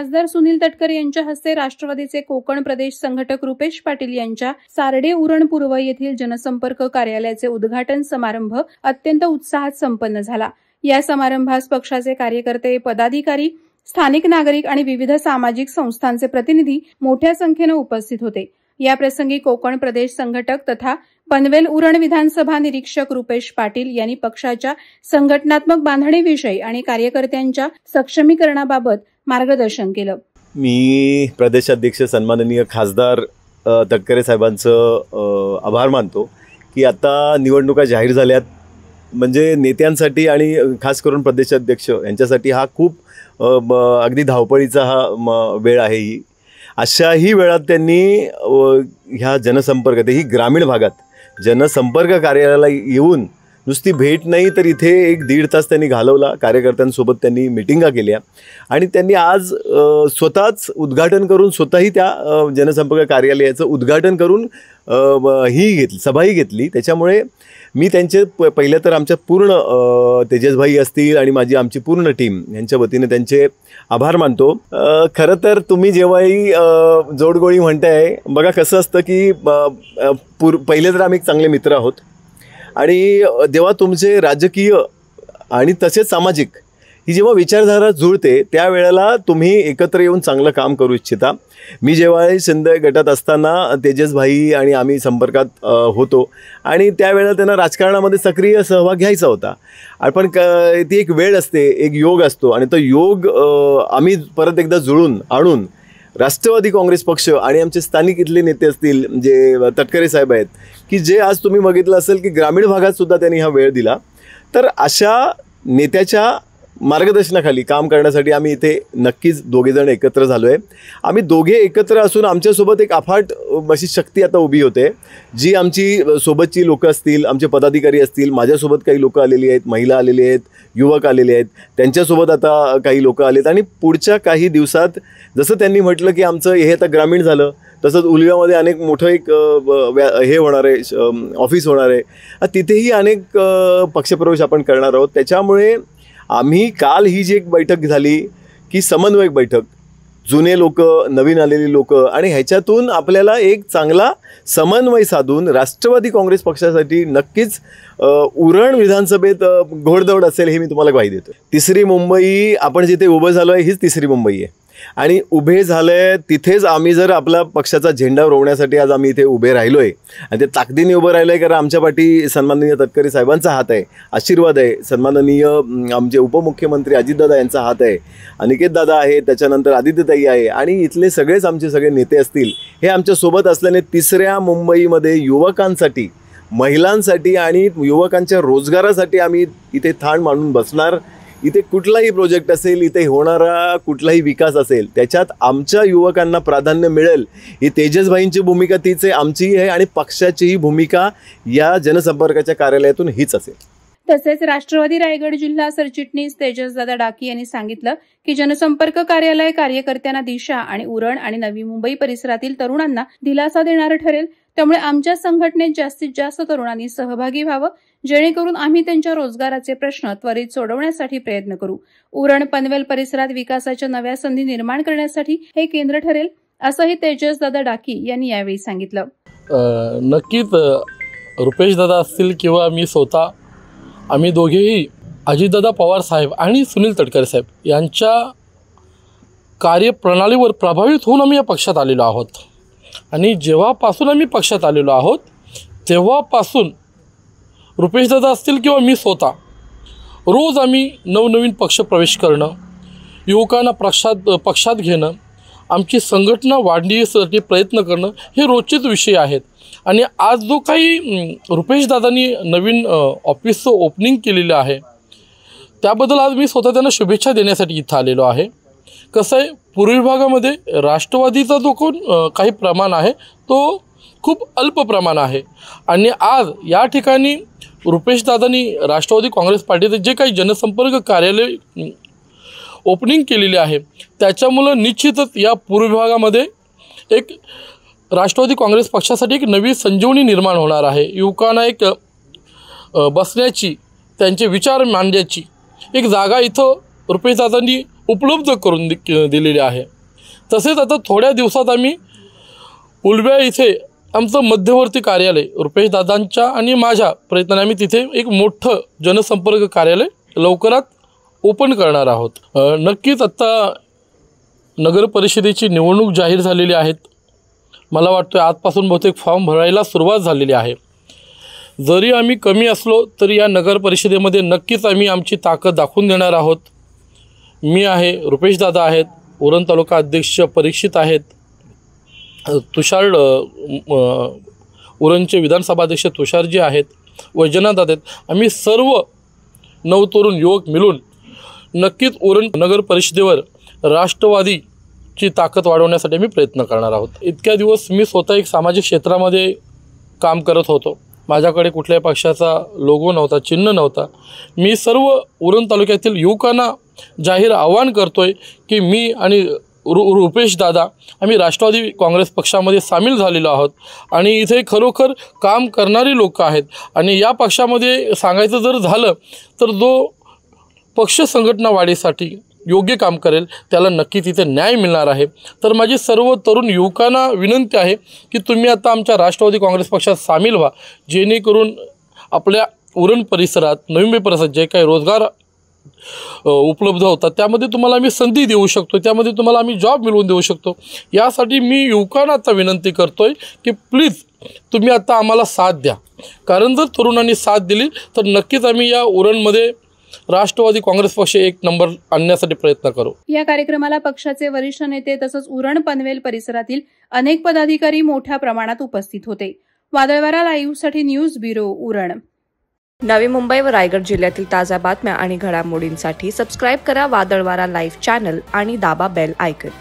खासदार सुनील तटकरे यांच्या हस्ते राष्ट्रवादीचे कोकण प्रदेश संघटक रुपेश पाटील यांच्या सार्डे उरण पूर्व येथील जनसंपर्क कार्यालयाचे उद्घाटन समारंभ अत्यंत उत्साहात संपन्न झाला। या समारंभास पक्षाचे कार्यकर्ते, पदाधिकारी, स्थानिक नागरिक आणि विविध सामाजिक संस्थांचे प्रतिनिधी मोठ्या संख्येने उपस्थित होते। या प्रसंगी कोकण प्रदेश संघटक तथा पनवेल उरण विधानसभा निरीक्षक रुपेश पाटील यांनी पक्षाच्या संघटनात्मक बांधणीविषयी आणि कार्यकर्त्यांच्या सक्षमीकरणाबाबत मार्गदर्शन केलं। मी प्रदेशाध्यक्ष सन्माननीय खासदार तटकरे साहेबांचं आभार मानतो की आता निवडणुका जाहीर झाल्यात, म्हणजे नेत्यांसाठी आणि खास करून प्रदेशाध्यक्ष यांच्यासाठी हा खूप अगदी धावपळीचा हा वेळ आहे। ही अशाही वेळात त्यांनी ह्या जनसंपर्क, तेही ग्रामीण भागात जनसंपर्क कार्यालयाला येऊन नुसती भेट नाही तर इथे 1-1.5 तास त्यांनी घालवला। कार्यकर्त्यांसोबत त्यांनी मिटिंगा केल्या आणि त्यांनी आज स्वतःच उद्घाटन करून, स्वतःही त्या जनसंपर्क कार्यालयाचं उद्घाटन करून सभाही घेतली। त्याच्यामुळे मी त्यांचे पहिलं तर आमच्या पूर्ण तेजसभाई असतील आणि आमची पूर्ण टीम यांच्या वतीने त्यांचे आभार मानतो। खरं तर तुम्ही जेव्हाही जोडगोळी म्हणताय, बघा कसं असतं की पहिले तर आम्ही एक चांगले मित्र आहोत आणि जेव्हा तुमचे राजकीय आणि तसेच सामाजिक ही जेव्हा विचारधारा जुळते त्यावेळेला तुम्ही एकत्र येऊन चांगलं काम करू इच्छिता। मी जेव्हा शिंदे गटात असताना तेजसभाई आणि आम्ही संपर्कात होतो आणि त्यावेळेला त्यांना राजकारणामध्ये सक्रिय सहभाग घ्यायचा होता। पण ती एक वेळ असते, एक योग असतो आणि तो योग आम्ही परत एकदा जुळून आणून राष्ट्रवादी काँग्रेस पक्ष आणि आमचे स्थानिक इथले नेते असतील जे तटकरे साहेब आहेत की जे आज तुम्ही बघितलं असेल की ग्रामीण भागात सुद्धा त्यांनी हा वेळ दिला। तर अशा नेत्याच्या मार्गदर्शनाखाली काम करण्यासाठी आम्ही इथे नक्कीच दोघेजण एकत्र झालो आहे। आम्ही दोघे एकत्र असून आमच्यासोबत एक अफाट अशी शक्ती आता उभी होते, जी आमची सोबतची लोकं असतील, आमचे पदाधिकारी असतील, माझ्यासोबत काही लोकं आलेली आहेत, महिला आलेली आहेत, युवक आलेले आहेत, त्यांच्यासोबत आता काही लोकं आलेत आणि पुढच्या काही दिवसात जसं त्यांनी म्हटलं की आमचं हे आता ग्रामीण झालं, तसंच उलव्यामध्ये अनेक मोठं एक हे होणार आहे, ऑफिस होणार आहे, तिथेही अनेक पक्षप्रवेश आपण करणार आहोत। त्याच्यामुळे आम्ही काल ही जी एक बैठक झाली की समन्वयक बैठक, जुने लोक, नवीन आलेली लोक आणि ह्याच्यातून आपल्याला एक चांगला समन्वय साधून राष्ट्रवादी काँग्रेस पक्षासाठी नक्कीच उरण विधानसभेत घोडदौड असेल हे मी तुम्हाला ग्वाही देतो। तिसरी मुंबई आपण जिथे उभं झालो आहे हीच तिसरी मुंबई आहे आणि उभे झाले तिथेच आम्ही जर आपला पक्षाचा झेंडा रोवण्यासाठी आज आम्ही इथे उभे राहिलो आहे आणि ते ताकदीने उभं राहिलो आहे कारण आमच्या पाठी सन्माननीय तटकरे साहेबांचा हात आहे, आशीर्वाद आहे, सन्माननीय आमचे उपमुख्यमंत्री अजितदादा यांचा हात आहे, अनिकेत दादा आहे, त्याच्यानंतर आदित्यताई आहे आणि इथले सगळेच आमचे सगळे नेते असतील हे आमच्यासोबत असल्याने तिसऱ्या मुंबईमध्ये युवकांसाठी, महिलांसाठी आणि युवकांच्या रोजगारासाठी आम्ही इथे ठाण मांडून बसणार। इथे कुठलाही प्रोजेक्ट असेल, इथे होणारा कुठलाही विकास असेल त्याच्यात आमच्या युवकांना प्राधान्य मिळेल। ही तेजसभाईंची भूमिका तीच आहे, आमचीही आहे आणि पक्षाचीही भूमिका या जनसंपर्काच्या कार्यालयातून हीच असेल। तसेच राष्ट्रवादी रायगड जिल्हा सरचिटणीस तेजसदादा डाकी यांनी सांगितलं की जनसंपर्क कार्यालय कार्यकर्त्यांना दिशा आणि उरण आणि नवी मुंबई परिसरातील तरुणांना दिलासा देणारं ठरेल। त्यामुळे आमच्या संघटनेत जास्तीत जास्त तरुणांनी सहभागी व्हावं, जेणेकरून आम्ही त्यांच्या रोजगाराचे प्रश्न त्वरित सोडवण्यासाठी प्रयत्न करू। उरण पनवेल परिसरात विकासाच्या नव्या संधी निर्माण करण्यासाठी हे केंद्र ठरेल, असंही तेजसदादा डाकी यांनी यावेळी सांगितलं। नक्कीच रुपेश दादा असतील किंवा मी स्वतः, आम्ही दोघेही अजितदादा पवार साहेब आणि सुनील तटकरे साहेब यांच्या कार्यप्रणालीवर प्रभावित होऊन आम्ही या पक्षात आलेलो आहोत आणि जेव्हापासून आम्ही पक्षात आलेलो आहोत तेव्हापासून रुपेशदादा असतील किंवा मी स्वतः रोज आम्ही नवनवीन पक्षप्रवेश करणं, युवकांना पक्षात घेणं, आमची संघटना वाढण्यासाठी प्रयत्न करणं हे रोजचेच विषय आहेत। आणि आज जो काही रुपेशदादांनी नवीन ऑफिसचं ओपनिंग केलेलं आहे त्याबद्दल आज मी स्वतः त्यांना शुभेच्छा देण्यासाठी इथं आलेलो आहे। कसं आहे, पूर्व विभागामध्ये राष्ट्रवादीचा जो काही प्रमाण आहे तो खूप अल्प प्रमाण आहे आणि आज या ठिकाणी रुपेशदादांनी राष्ट्रवादी काँग्रेस पार्टीचे जे काही जनसंपर्क कार्यालय ओपनिंग केलेले आहे त्याच्यामुळं निश्चितच या पूर्व विभागामध्ये एक राष्ट्रवादी काँग्रेस पक्षासाठी एक नवी संजीवनी निर्माण होणार आहे। युवकांना एक बसण्याची, त्यांचे विचार मांडण्याची एक जागा इथं रुपेशदादांनी उपलब्ध करून दिलेली आहे। तसेच आता थोड्या दिवसात आम्ही उलव्या इथे आमचं मध्यवर्ती कार्यालय रुपेश दादांच्या आणि माझ्या प्रयत्नाने आम्ही तिथे एक मोठं जनसंपर्क कार्यालय लवकरात ओपन करणार आहोत। नक्कीच आता नगर परिषदेची निवडणूक जाहीर झालेली आहेत। मला वाटतं आजपासून बहुतेक फॉर्म भरायला सुरुवात झालेली आहे। जरी आम्ही कमी असलो तरी या नगर परिषदेमध्ये नक्कीच आम्ही आमची ताकद दाखवून देणार आहोत। मी आहे, रुपेश दादा आहेत, उरण तालुका अध्यक्ष परीक्षित आहेत, तुषार उरणचे विधानसभा अध्यक्ष तुषारजी आहेत, वैजनाथ आहेत। आम्ही सर्व नवतरुण युवक मिळून नक्कीच उरण नगर परिषदेवर राष्ट्रवादीची ताकद वाढवण्यासाठी आम्ही प्रयत्न करणार आहोत। इतक्या दिवस मी स्वतः एक सामाजिक क्षेत्रामध्ये काम करत होतो। माझ्याकडे कुठल्याही पक्षाचा लोगो नव्हता, चिन्ह नव्हता। मी सर्व उरण तालुक्यातील युवकांना जाहीर आवाहन करतोय की मी आणि रुपेश दादा आम्ही राष्ट्रवादी काँग्रेस पक्षामध्ये सामील झालेलो आहोत आणि इथे खरोखर काम करणारी लोक आहेत। आणि या पक्षामध्ये सांगायचं जर झालं तर जो पक्ष संघटना वाढीसाठी योग्य काम करेल त्याला नक्की तिथे न्याय मिळणार आहे। तर माझी सर्व तरुण युवकांना विनंती आहे की तुम्ही आता आमच्या राष्ट्रवादी काँग्रेस पक्षात सामील व्हा, जेणेकरून आपल्या उरण परिसरात नवी परिसरात जे काही रोजगार उपलब्ध होतात त्यामध्ये तुम्हाला आम्ही संधी देऊ शकतो, त्यामध्ये तुम्हाला आम्ही जॉब मिळवून देऊ शकतो। यासाठी मी युवकांना आता विनंती करतोय की प्लीज तुम्ही आता आम्हाला साथ द्या, कारण जर तरुणांनी साथ दिली तर नक्कीच आम्ही या उरणमध्ये राष्ट्रवादी काँग्रेस पक्ष एक नंबर आणण्यासाठी प्रयत्न करू। या कार्यक्रमाला पक्षाचे वरिष्ठ नेते तसंच उरण पनवेल परिसरातील अनेक पदाधिकारी मोठ्या प्रमाणात उपस्थित होते। वादळवारा लाईव्हसाठी न्यूज ब्युरो उरण। नवी मुंबई व रायगड जिल्ह्यातील ताज्या बातम्या आणि घडामोडींसाठी सबस्क्राईब करा वादळवारा लाईव्ह चॅनल आणि दाबा बेल आयकॉन।